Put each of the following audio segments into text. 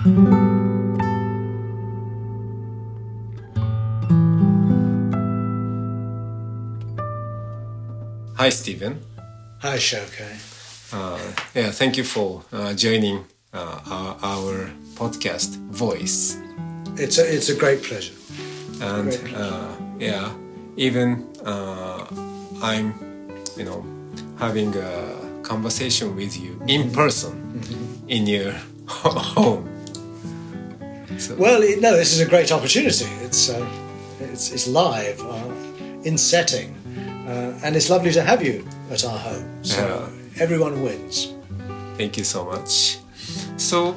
Hi, Stephen. Hi, Shokai. Thank you for joining our podcast, Voice. It's a great pleasure. And even I'm, having a conversation with you in person in your home. So. Well, this is a great opportunity. It's live, in setting, and it's lovely to have you at our home. So everyone wins. Thank you so much. So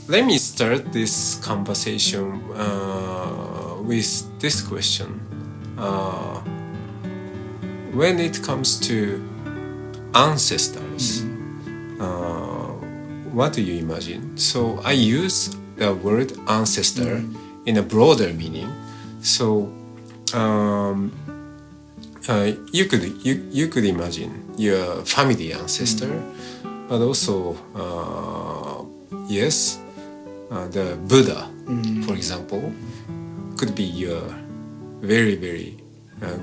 let me start this conversation with this question. When it comes to ancestors, what do you imagine? So I use the word ancestor in a broader meaning. So you could imagine your family ancestor, but also the Buddha, for example, could be your very, very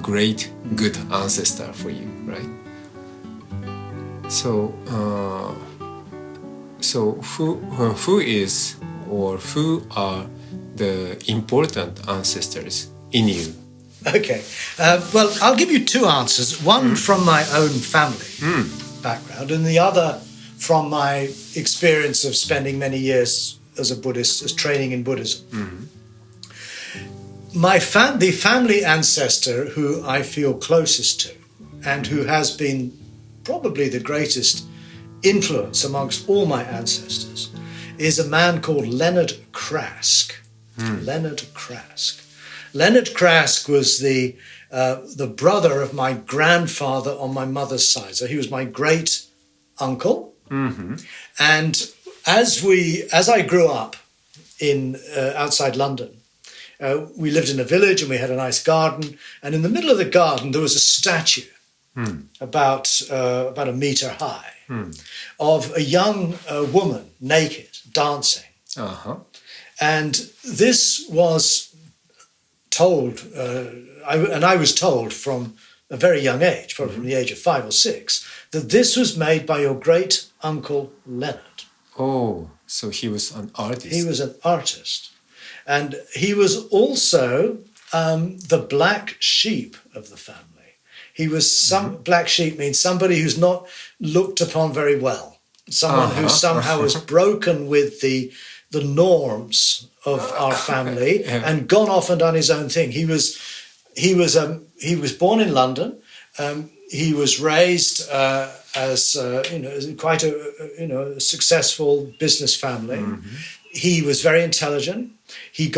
great, good ancestor for you, right? So, who is or who are the important ancestors in you? Okay. Well, I'll give you two answers. One from my own family background, and the other from my experience of spending many years as a Buddhist, as training in Buddhism. The family ancestor who I feel closest to, and who has been probably the greatest influence amongst all my ancestors, is a man called Leonard Krask. Leonard Krask. Leonard Krask was the brother of my grandfather on my mother's side. So he was my great uncle. And as I grew up in outside London, we lived in a village and we had a nice garden. And in the middle of the garden, there was a statue about a meter high of a young woman naked dancing. And this was told, I was told from a very young age, probably from the age of 5 or 6, that this was made by your great uncle Leonard. Oh, so he was an artist. He was an artist. And he was also the black sheep of the family. He was black sheep means somebody who's not looked upon very well. Someone who somehow has broken with the norms of our family and gone off and done his own thing. He was born in London. He was raised as quite a successful business family. He was very intelligent. He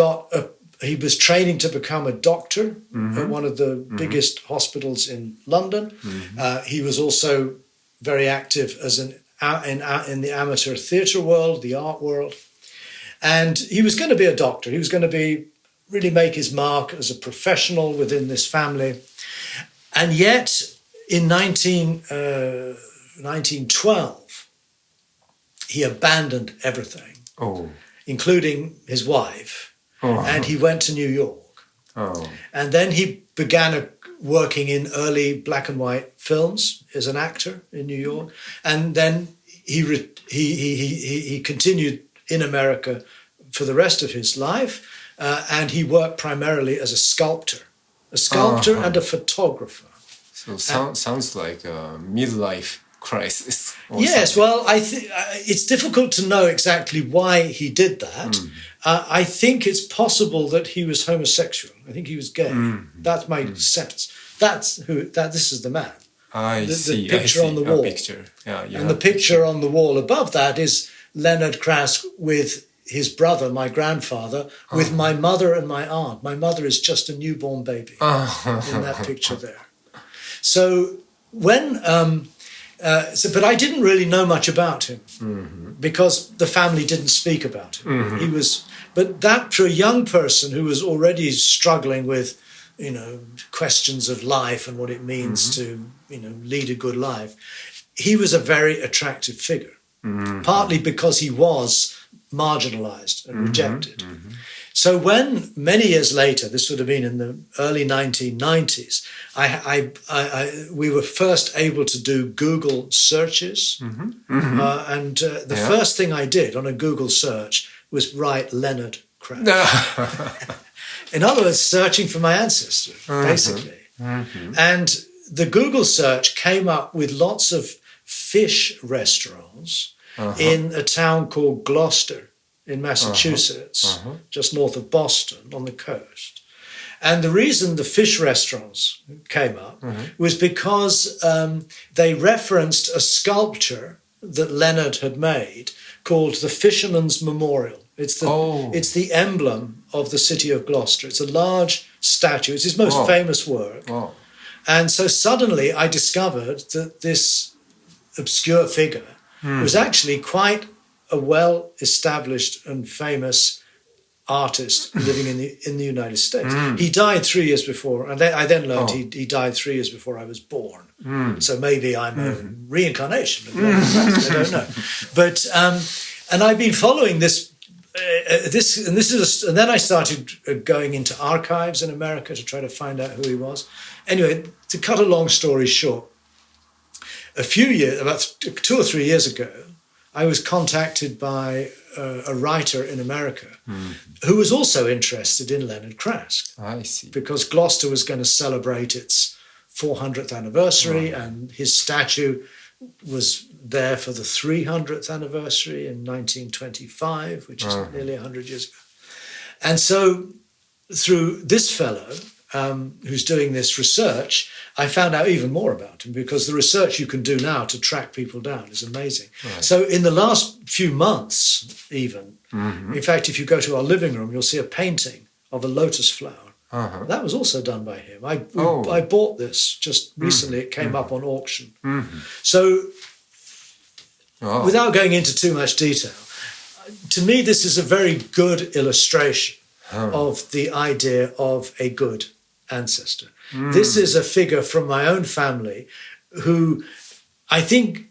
was training to become a doctor at one of the biggest hospitals in London. He was also very active as in the amateur theatre world, the art world. And he was going to be a doctor. He was going to really make his mark as a professional within this family. And yet, in 1912, he abandoned everything, including his wife, and he went to New York. And then he began working in early black and white films as an actor in New York. And then he continued in America for the rest of his life, and he worked primarily as a sculptor and a photographer. So sounds like a midlife crisis. Yes, well, I think it's difficult to know exactly why he did that. I think it's possible that he was homosexual. I think he was gay. That's my sense. This is the man. The picture on the wall. And the picture on the wall above that is Leonard Krask with his brother, my grandfather, with my mother and my aunt. My mother is just a newborn baby in that picture there. So but I didn't really know much about him because the family didn't speak about him. But that for a young person who was already struggling with, questions of life and what it means to, lead a good life, he was a very attractive figure. Partly because he was marginalized and rejected. So when many years later, this would have been in the early 1990s, we were first able to do Google searches. And the first thing I did on a Google search was write Leonard Crash. In other words, searching for my ancestors, basically. And the Google search came up with lots of fish restaurants in a town called Gloucester in Massachusetts, just north of Boston on the coast. And the reason the fish restaurants came up was because they referenced a sculpture that Leonard had made called the Fisherman's Memorial. It's the emblem of the city of Gloucester. It's a large statue. It's his most famous work. And so suddenly I discovered that this obscure figure was actually quite a well-established and famous artist living in the United States. He died 3 years before, and I then learned he died 3 years before I was born. So maybe I'm a reincarnation of Leonard Crash, I don't know. But and I've been following this. And then I started going into archives in America to try to find out who he was. Anyway, to cut a long story short, about 2 or 3 years ago, I was contacted by a writer in America who was also interested in Leonard Crash. I see. Because Gloucester was going to celebrate its 400th anniversary, and his statue was there for the 300th anniversary in 1925, which is nearly 100 years ago. And so through this fellow who's doing this research, I found out even more about him, because the research you can do now to track people down is amazing. So in the last few months even, in fact, if you go to our living room, you'll see a painting of a lotus flower. That was also done by him. I bought this just recently. It came up on auction. So without going into too much detail, to me this is a very good illustration of the idea of a good ancestor. This is a figure from my own family who I think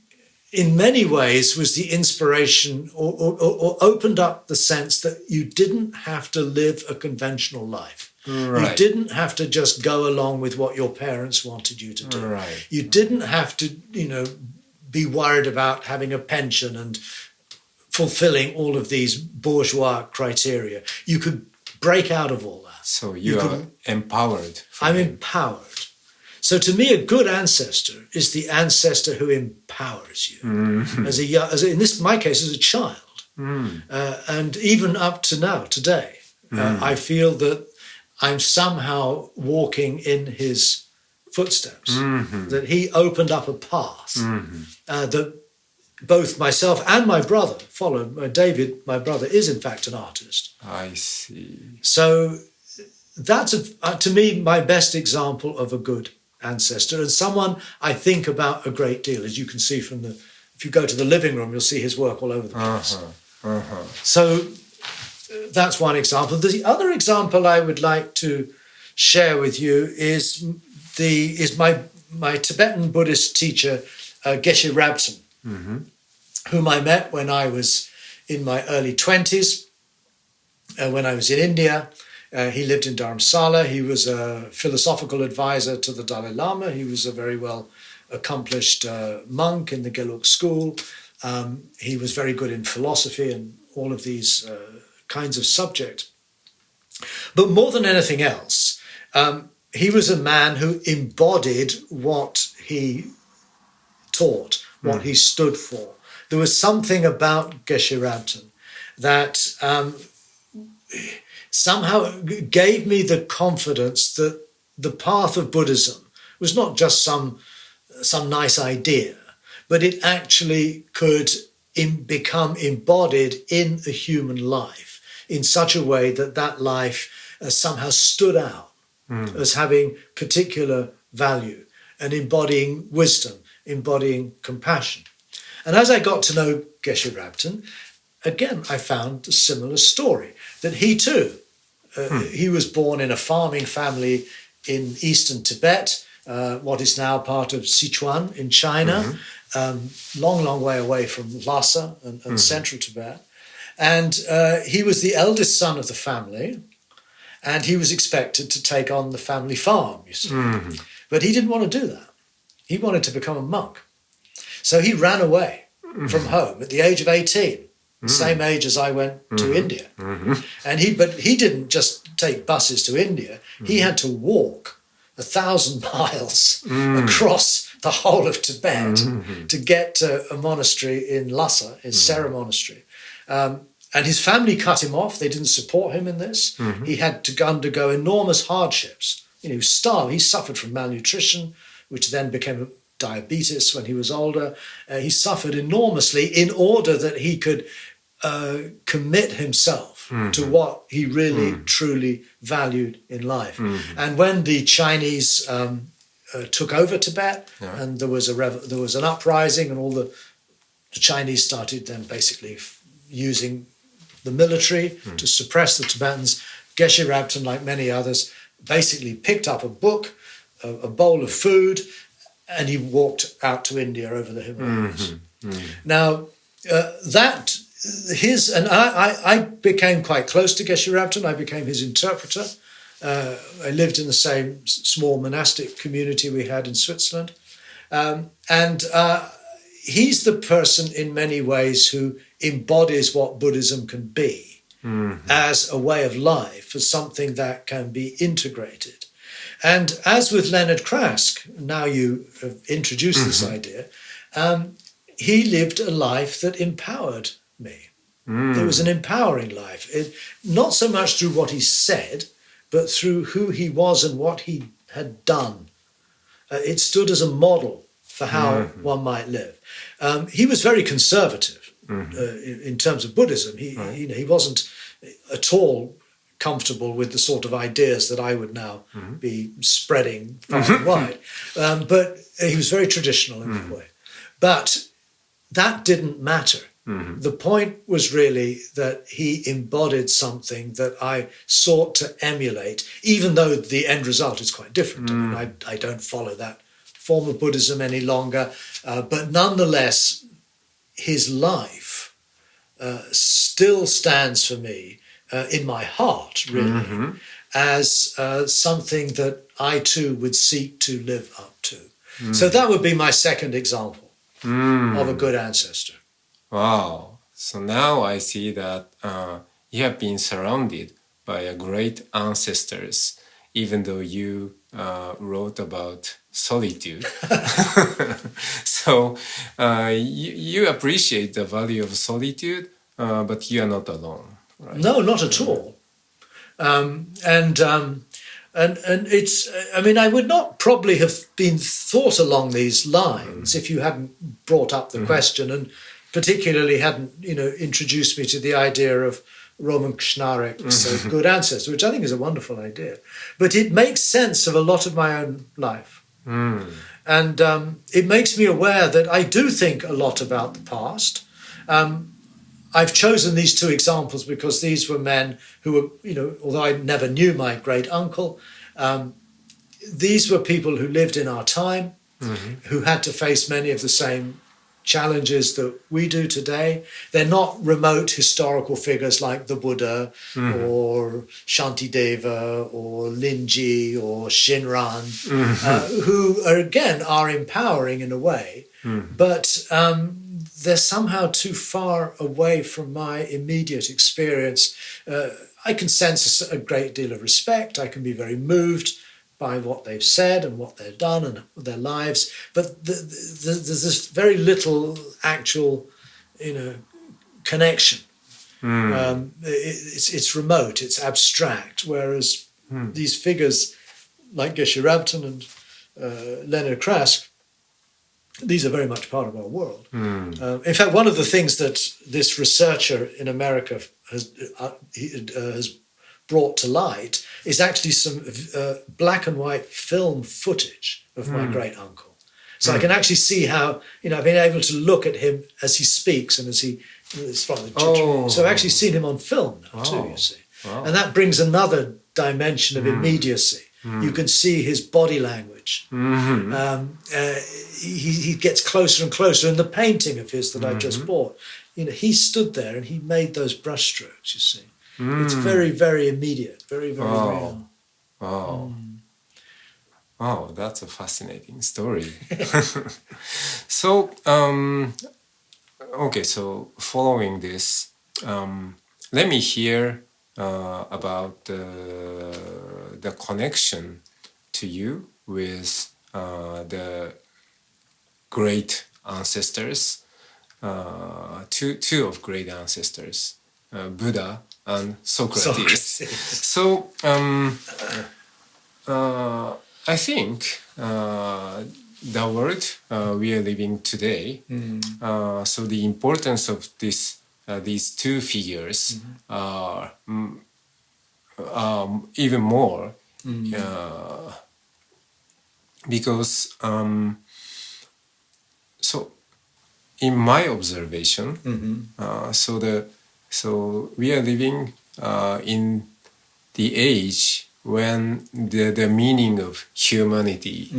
in many ways was the inspiration or opened up the sense that you didn't have to live a conventional life. You didn't have to just go along with what your parents wanted you to do. You didn't have to, be worried about having a pension and fulfilling all of these bourgeois criteria. You could break out of all that. So you are empowered. I'm empowered. So to me, a good ancestor is the ancestor who empowers you. In my case, as a child. And even up to now, today, I feel that I'm somehow walking in his footsteps, that he opened up a path that both myself and my brother followed. David, my brother, is in fact an artist. I see. So that's, to me, my best example of a good ancestor, and someone I think about a great deal. As you can see if you go to the living room, you'll see his work all over the place. So that's one example. The other example I would like to share with you is my Tibetan Buddhist teacher, Geshe Rabten, whom I met when I was in my early 20s, when I was in India. He lived in Dharamsala. He was a philosophical advisor to the Dalai Lama. He was a very well accomplished monk in the Gelug school. He was very good in philosophy and all of these kinds of subjects. But more than anything else, he was a man who embodied what he taught, what he stood for. There was something about Geshe Rabten that somehow gave me the confidence that the path of Buddhism was not just some nice idea, but it actually could become embodied in a human life in such a way that life somehow stood out as having particular value and embodying wisdom, embodying compassion. And as I got to know Geshe Rabten, again, I found a similar story, that he too, he was born in a farming family in eastern Tibet, what is now part of Sichuan in China, long way away from Lhasa and central Tibet. And he was the eldest son of the family, and he was expected to take on the family farm, you see. But he didn't want to do that. He wanted to become a monk. So he ran away from home at the age of 18, the same age as I went to India. But he didn't just take buses to India. He had to walk 1,000 miles across the whole of Tibet to get to a monastery in Lhasa, his Sera monastery. And his family cut him off. They didn't support him in this. He had to undergo enormous hardships. He was starved. He suffered from malnutrition, which then became diabetes when he was older. He suffered enormously in order that he could commit himself to what he really, truly valued in life. And when the Chinese took over Tibet, and there was an uprising, and all the Chinese started then basically using the military to suppress the Tibetans, Geshe Rabten, like many others, basically picked up a book, a bowl of food, and he walked out to India over the Himalayas. Now, I became quite close to Geshe Rabten. I became his interpreter. I lived in the same small monastic community we had in Switzerland. And he's the person in many ways who embodies what Buddhism can be as a way of life, as something that can be integrated. And as with Leonard Krask, now you have introduced this idea, he lived a life that empowered me. It was an empowering life, not so much through what he said, but through who he was and what he had done. It stood as a model for how one might live. He was very conservative in terms of Buddhism. He wasn't at all comfortable with the sort of ideas that I would now be spreading far and wide. But he was very traditional in that way. But that didn't matter. The point was really that he embodied something that I sought to emulate, even though the end result is quite different. I mean, I don't follow that form of Buddhism any longer. But nonetheless, his life still stands for me in my heart, really, as something that I too would seek to live up to. So that would be my second example of a good ancestor. Wow. So now I see that you have been surrounded by a great ancestors, even though you wrote about solitude. So you appreciate the value of solitude, but you are not alone, right? No, not at all. And it's, I mean, I would not probably have been thought along these lines if you hadn't brought up the question, and particularly hadn't, introduced me to the idea of Roman Krishnarek's good ancestor, which I think is a wonderful idea. But it makes sense of a lot of my own life. And it makes me aware that I do think a lot about the past. I've chosen these two examples because these were men who were, although I never knew my great uncle, these were people who lived in our time, who had to face many of the same challenges that we do today. They're not remote historical figures like the Buddha or Shantideva or Linji or Shinran, who are empowering in a way, but they're somehow too far away from my immediate experience. I can sense a great deal of respect. I can be very moved by what they've said and what they've done and their lives, but there's this very little actual, connection. It's remote, it's abstract, whereas these figures like Geshe Rabten and Leonard Krask, these are very much part of our world. In fact, one of the things that this researcher in America has brought to light is actually some black and white film footage of my great uncle. So I can actually see how, I've been able to look at him as he speaks and as he, so I've actually seen him on film now too, you see. And that brings another dimension of immediacy. You can see his body language. He gets closer and closer. And the painting of his that I just bought, he stood there and he made those brushstrokes, you see. It's very, very immediate, very, very real. Wow. Wow, that's a fascinating story. So, okay, so following this, let me hear about the connection to you with the great ancestors, two of great ancestors, Buddha and Socrates. So, I think the world we are living today, so the importance of these two figures are even more because so in my observation, so we are living in the age when the meaning of humanity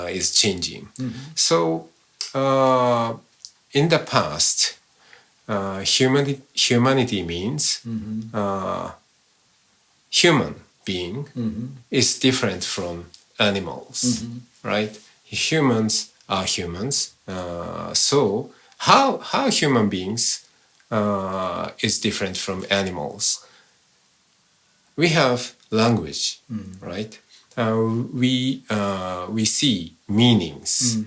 is changing. So in the past, humanity means human being is different from animals, right? Humans are humans. So how human beings is different from animals? We have language, right? We see meanings.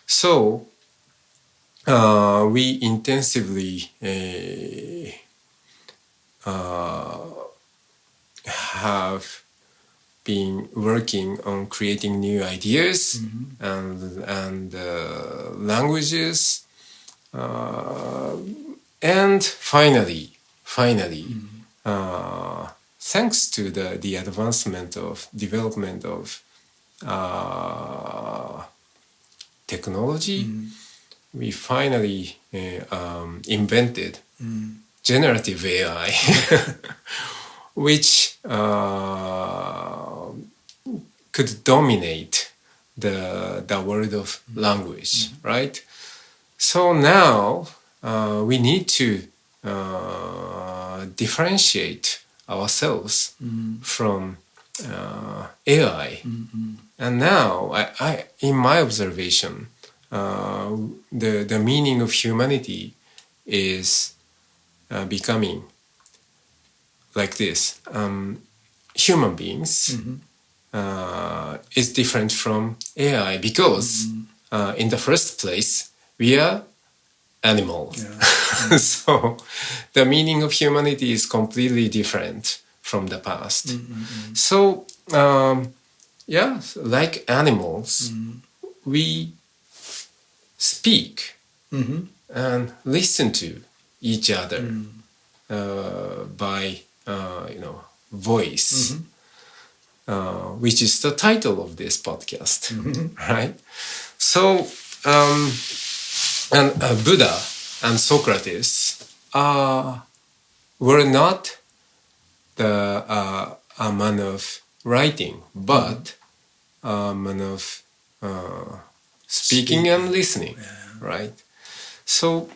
So we intensively have been working on creating new ideas and languages, and finally, thanks to the advancement of development of technology, we finally invented generative AI, which could dominate the world of language, right? So now we need to differentiate ourselves from AI. And now, I in my observation, the meaning of humanity is becoming like this. Human beings is different from AI because in the first place, we are animals. So the meaning of humanity is completely different from the past. So like animals, we speak and listen to each other by voice, which is the title of this podcast, right? So and Buddha and Socrates were not a man of writing, but a man of speaking and listening, right? So,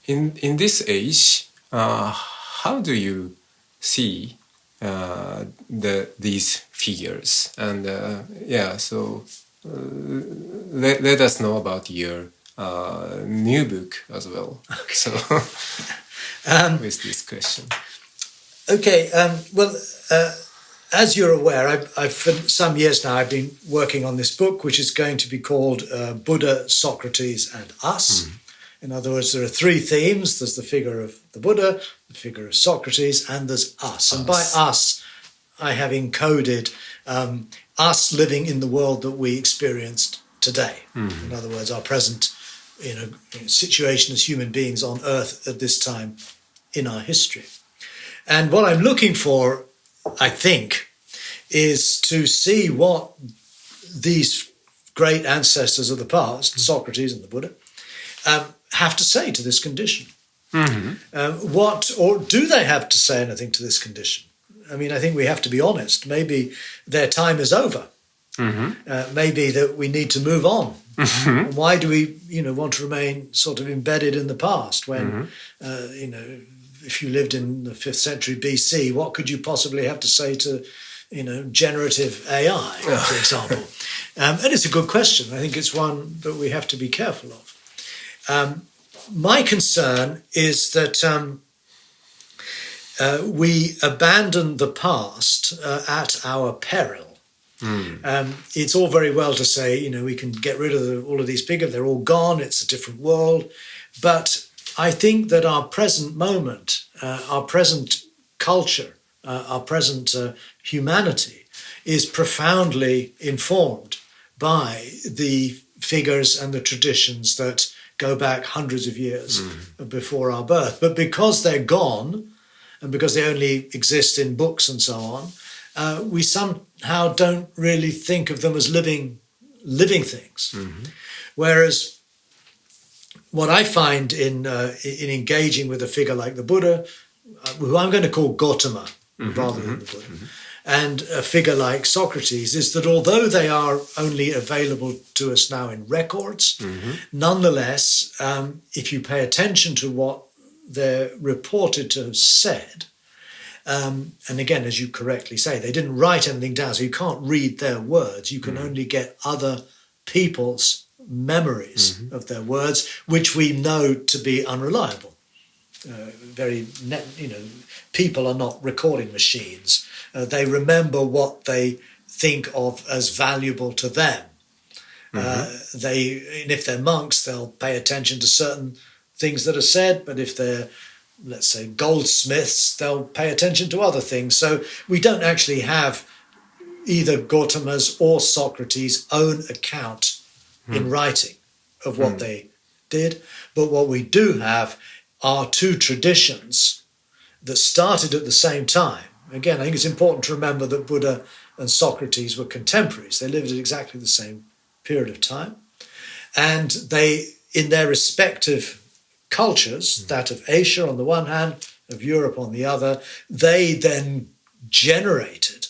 in this age, how do you see these figures? And so let us know about your new book as well. Okay. So, with this question. Okay. As you're aware, I've for some years now I've been working on this book, which is going to be called Buddha, Socrates, and Us. In other words, there are three themes. There's the figure of the Buddha, the figure of Socrates, and there's us. And by us, I have encoded us living in the world that we experienced today. In other words, our present situation as human beings on Earth at this time in our history. And what I'm looking for, I think, is to see what these great ancestors of the past, Socrates and the Buddha, have to say to this condition. What, or do they have to say anything to this condition? I mean, I think we have to be honest. Maybe their time is over. Maybe that we need to move on. And why do we, want to remain sort of embedded in the past when, if you lived in the 5th century BC, what could you possibly have to say to, generative AI, for example? And it's a good question. I think it's one that we have to be careful of. My concern is that we abandon the past at our peril. It's all very well to say, we can get rid of all of these people. They're all gone. It's a different world. But I think that our present moment, our present culture, our present humanity is profoundly informed by the figures and the traditions that go back hundreds of years before our birth. But because they're gone, and because they only exist in books and so on, we somehow don't really think of them as living things. Whereas what I find in engaging with a figure like the Buddha, who I'm going to call Gautama rather than the Buddha, and a figure like Socrates, is that although they are only available to us now in records, nonetheless, if you pay attention to what they're reported to have said, and again, as you correctly say, they didn't write anything down, so you can't read their words. You can only get other people's memories of their words, which we know to be unreliable. People are not recording machines. They remember what they think of as valuable to them. And if they're monks, they'll pay attention to certain things that are said, but if they're, let's say, goldsmiths, they'll pay attention to other things. So we don't actually have either Gautama's or Socrates' own account in writing of what they did. But what we do have are two traditions that started at the same time. Again, I think it's important to remember that Buddha and Socrates were contemporaries. They lived at exactly the same period of time. And they, in their respective cultures, that of Asia on the one hand, of Europe on the other, they then generated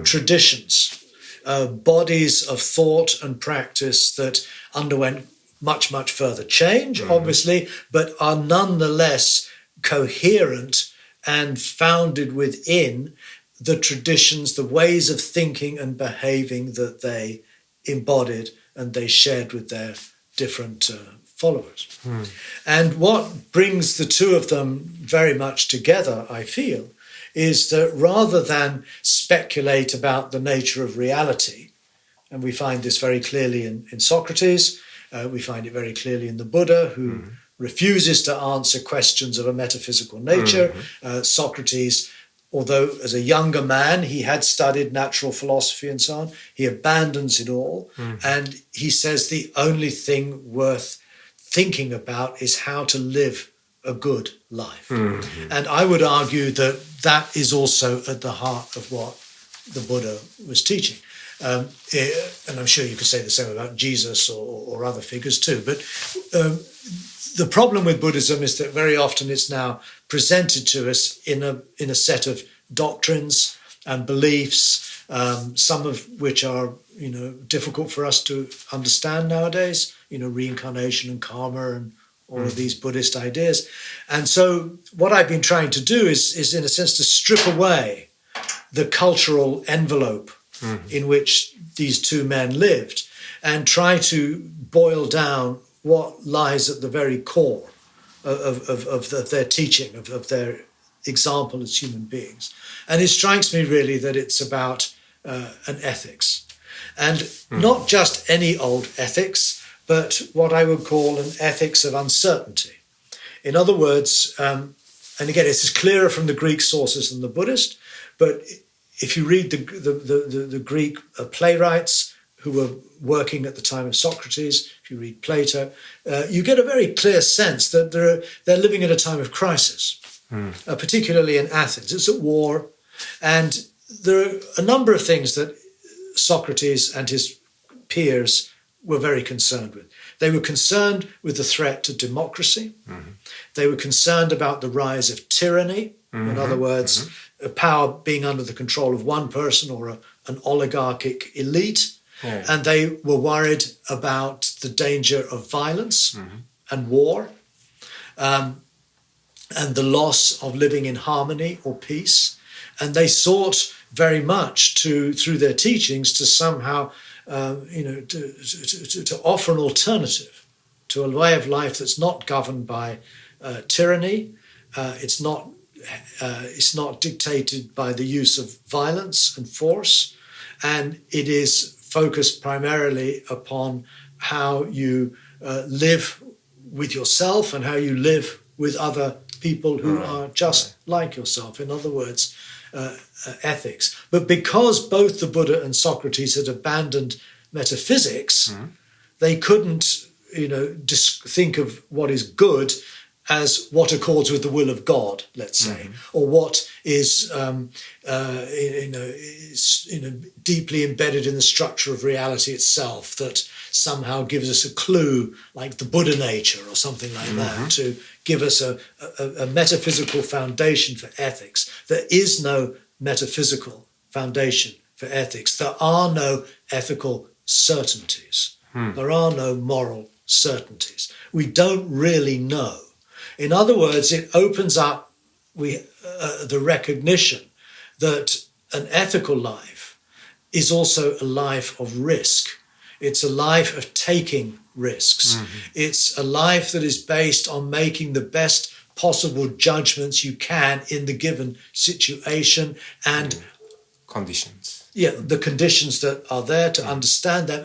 traditions, bodies of thought and practice that underwent much, much further change, obviously, but are nonetheless coherent and founded within the traditions, the ways of thinking and behaving that they embodied and they shared with their different followers. And what brings the two of them very much together, I feel, is that rather than speculate about the nature of reality, and we find this very clearly in Socrates, we find it very clearly in the Buddha, who refuses to answer questions of a metaphysical nature. Socrates, although as a younger man he had studied natural philosophy and so on, he abandons it all. And he says the only thing worth thinking about is how to live a good life. And I would argue that that is also at the heart of what the Buddha was teaching. And I'm sure you could say the same about Jesus or other figures too. But the problem with Buddhism is that very often it's now presented to us in a set of doctrines and beliefs, some of which are difficult for us to understand nowadays. Reincarnation and karma and all of these Buddhist ideas. And so what I've been trying to do is in a sense to strip away the cultural envelope in which these two men lived and try to boil down what lies at the very core of their teaching, of their example as human beings. And it strikes me really that it's about an ethics. And not just any old ethics, but what I would call an ethics of uncertainty. In other words, and again, it's clearer from the Greek sources than the Buddhist, but if you read the Greek playwrights who were working at the time of Socrates, if you read Plato, you get a very clear sense that they're living at a time of crisis, particularly in Athens. It's at war, and there are a number of things that Socrates and his peers were very concerned with. They were concerned with the threat to democracy. They were concerned about the rise of tyranny In other words, power being under the control of one person or an oligarchic elite. Yeah. And they were worried about the danger of violence and war, and the loss of living in harmony or peace. And they sought very much through their teachings, to somehow, to offer an alternative to a way of life that's not governed by tyranny. It's not dictated by the use of violence and force, and it is focused primarily upon how you live with yourself and how you live with other people who are just like yourself. In other words, ethics. But because both the Buddha and Socrates had abandoned metaphysics, they couldn't, think of what is good as what accords with the will of God, let's say, or what is, deeply embedded in the structure of reality itself, that somehow gives us a clue, like the Buddha nature or something like that, to give us a metaphysical foundation for ethics. There is no metaphysical foundation for ethics. There are no ethical certainties. There are no moral certainties. We don't really know. In other words, it opens up the recognition that an ethical life is also a life of risk. It's a life of taking risks. It's a life that is based on making the best possible judgments you can in the given situation and conditions. Yeah, the conditions that are there, to understand them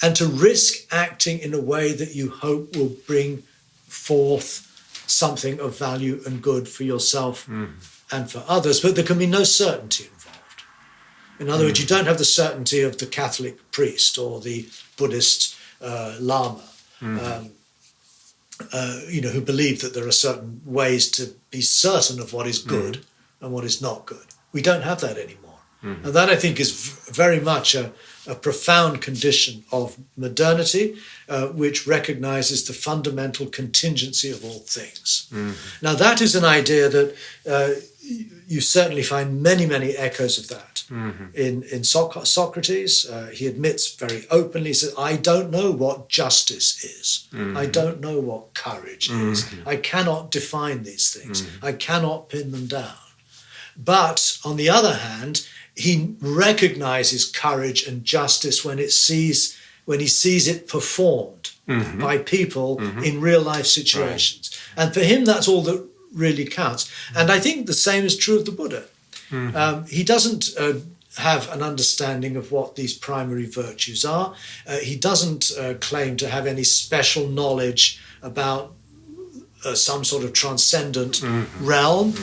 and to risk acting in a way that you hope will bring forth something of value and good for yourself and for others. But there can be no certainty involved. In other words, you don't have the certainty of the Catholic priest or the Buddhist Lama, who believe that there are certain ways to be certain of what is good and what is not good. We don't have that anymore. And that, I think, is very much a profound condition of modernity, which recognizes the fundamental contingency of all things. Now, that is an idea that you certainly find many, many echoes of that in Socrates. He admits very openly, he says, I don't know what justice is. I don't know what courage is. I cannot define these things. I cannot pin them down. But on the other hand, he recognizes courage and justice when he sees it performed by people in real life situations. And for him, that's all that really counts. And I think the same is true of the Buddha. He doesn't have an understanding of what these primary virtues are. He doesn't claim to have any special knowledge about some sort of transcendent realm,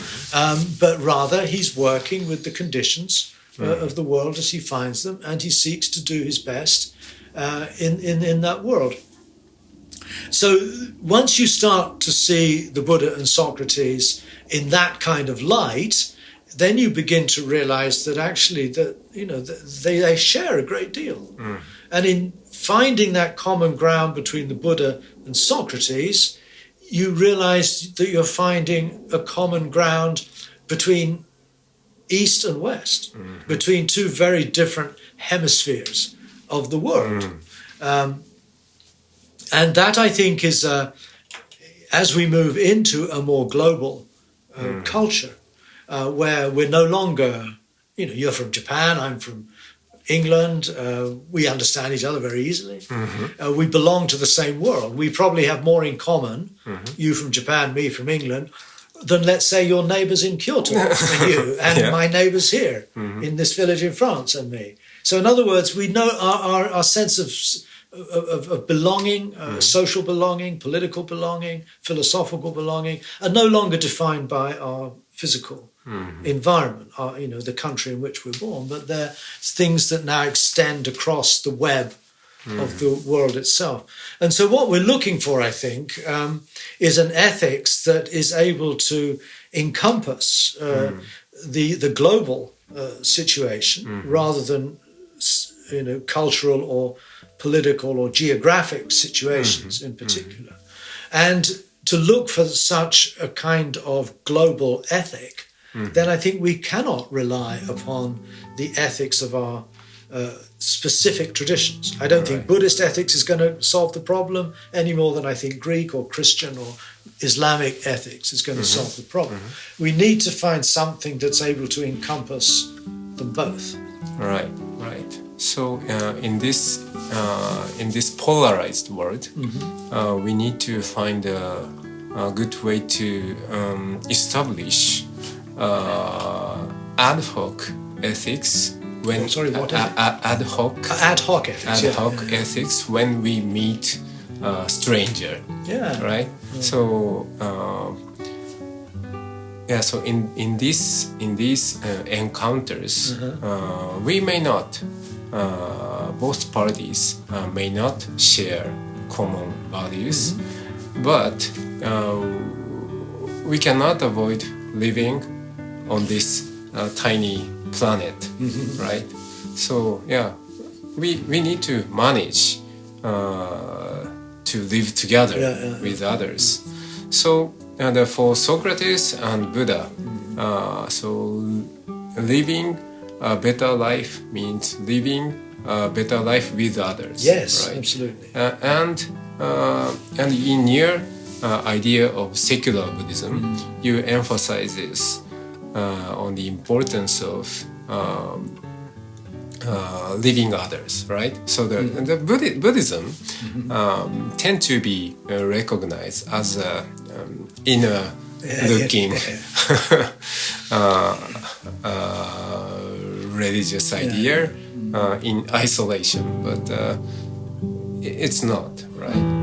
but rather he's working with the conditions of the world as he finds them, and he seeks to do his best in that world. So once you start to see the Buddha and Socrates in that kind of light, then you begin to realize that actually they share a great deal. And in finding that common ground between the Buddha and Socrates, you realize that you're finding a common ground between East and West, between two very different hemispheres of the world. And that, I think, is, as we move into a more global culture, where we're no longer, you're from Japan, I'm from England, we understand each other very easily. We belong to the same world. We probably have more in common, you from Japan, me from England, than, let's say, your neighbours in Kyoto and you, and my neighbours here in this village in France and me. So in other words, we know our sense of belonging, social belonging, political belonging, philosophical belonging, are no longer defined by our physical environment, the country in which we're born, but they're things that now extend across the web of the world itself. And so what we're looking for, I think, is an ethics that is able to encompass the global situation rather than cultural or political or geographic situations in particular, and to look for such a kind of global ethic, then I think we cannot rely upon the ethics of our specific traditions. I don't think Buddhist ethics is going to solve the problem any more than I think Greek or Christian or Islamic ethics is going to solve the problem. We need to find something that's able to encompass them both. Right. So in this polarized world, we need to find a good way to establish ad hoc ethics. When ad hoc ethics when we meet a stranger. Yeah. Right. So so in these encounters, we may not. Both parties may not share common values, but we cannot avoid living on this tiny planet, right? So we need to manage to live together with others. So for Socrates and Buddha, so living a better life means living a better life with others. Yes, right? absolutely. And in your idea of secular Buddhism, you emphasize this on the importance of living others, right? So the Buddhism tend to be recognized as a inner looking religious idea in isolation, but it's not, right?